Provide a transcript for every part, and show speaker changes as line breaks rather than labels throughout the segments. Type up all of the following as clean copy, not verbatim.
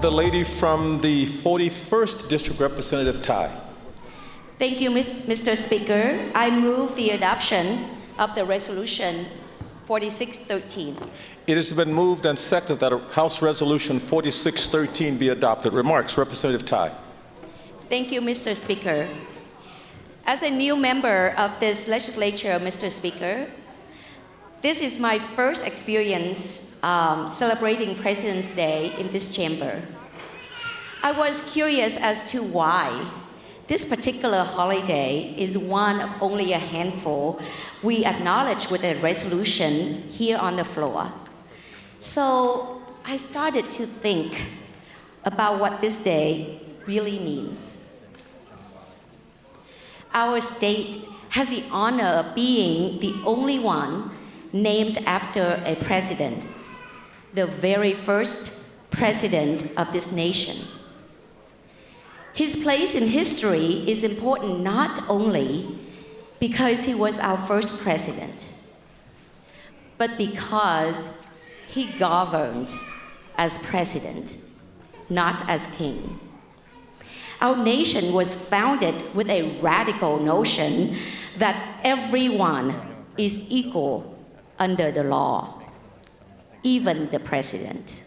the lady from the 41st District, Representative Thai.
Thank you, Mr. Speaker. I move the adoption of the resolution 4613.
It has been moved and seconded that House Resolution 4613 be adopted. Remarks, Representative Thai.
Thank you, Mr. Speaker. As a new member of this legislature, Mr. Speaker, this is my first experience celebrating President's Day in this chamber. I was curious as to why this particular holiday is one of only a handful we acknowledge with a resolution here on the floor. So I started to think about what this day really means. Our state has the honor of being the only one named after a president, the very first president of this nation. His place in history is important not only because he was our first president, but because he governed as president, not as king. Our nation was founded with a radical notion that everyone is equal under the law, even the president.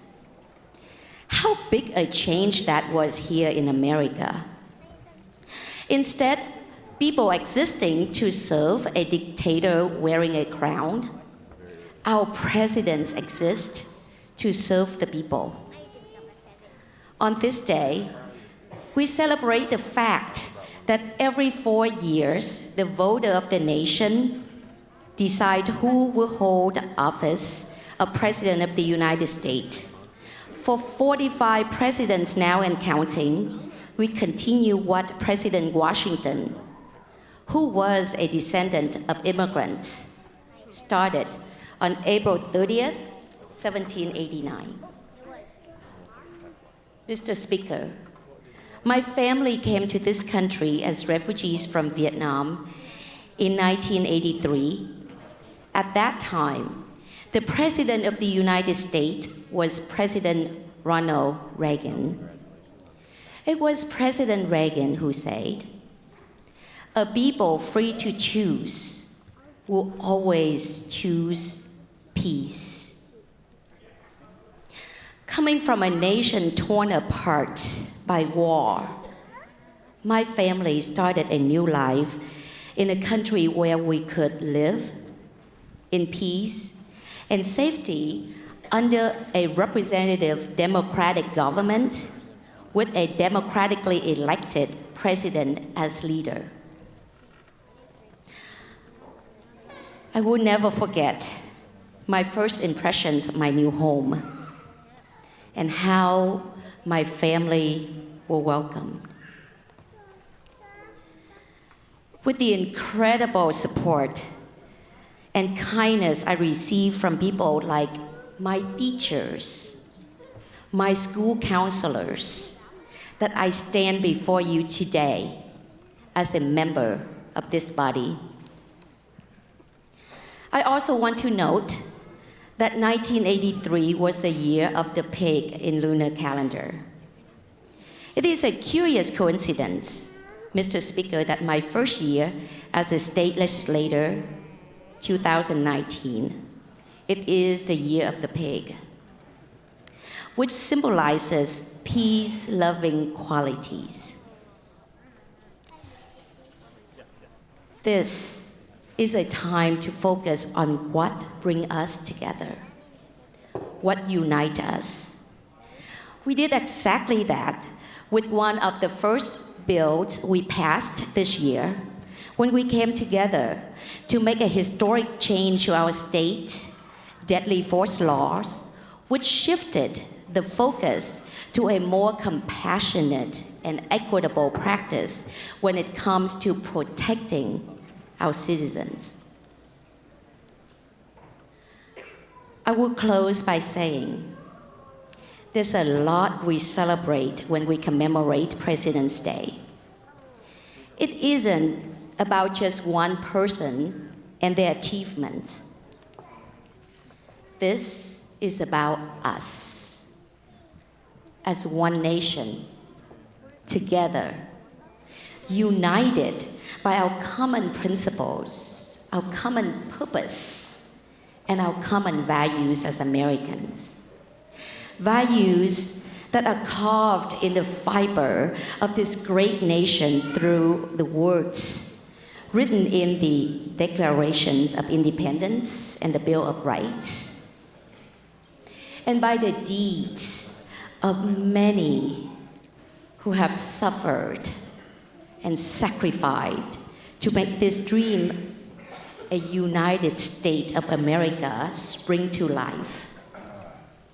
How big a change that was here in America. Instead, people existing to serve a dictator wearing a crown, our presidents exist to serve the people. On this day, we celebrate the fact that every 4 years, the voter of the nation decide who will hold office of President of the United States. For 45 presidents now and counting, we continue what President Washington, who was a descendant of immigrants, started on April 30th, 1789. Mr. Speaker, my family came to this country as refugees from Vietnam in 1983. At that time, the President of the United States was President Ronald Reagan. It was President Reagan who said, "A people free to choose will always choose peace." Coming from a nation torn apart by war, my family started a new life in a country where we could live in peace and safety under a representative democratic government with a democratically elected president as leader. I will never forget my first impressions of my new home and how my family were welcomed. With the incredible support and kindness I received from people like my teachers, my school counselors, that I stand before you today as a member of this body. I also want to note that 1983 was the year of the pig in lunar calendar. It is a curious coincidence, Mr. Speaker, that my first year as a state legislator, 2019, it is the year of the pig, which symbolizes peace-loving qualities. This is a time to focus on what brings us together, what unites us. We did exactly that with one of the first bills we passed this year when we came together to make a historic change to our state's deadly force laws, which shifted the focus to a more compassionate and equitable practice when it comes to protecting our citizens. I will close by saying, there's a lot we celebrate when we commemorate President's Day. It isn't about just one person and their achievements. This is about us as one nation, together, united by our common principles, our common purpose, and our common values as Americans. Values that are carved in the fiber of this great nation through the words written in the Declarations of Independence and the Bill of Rights, and by the deeds of many who have suffered and sacrificed to make this dream, a United States of America, spring to life.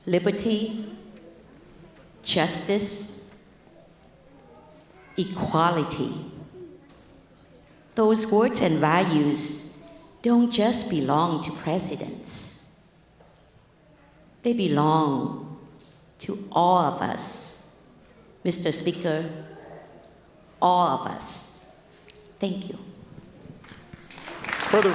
Liberty, justice, equality. Those words and values don't just belong to presidents. They belong to all of us. Mr. Speaker, all of us. Thank you.
Further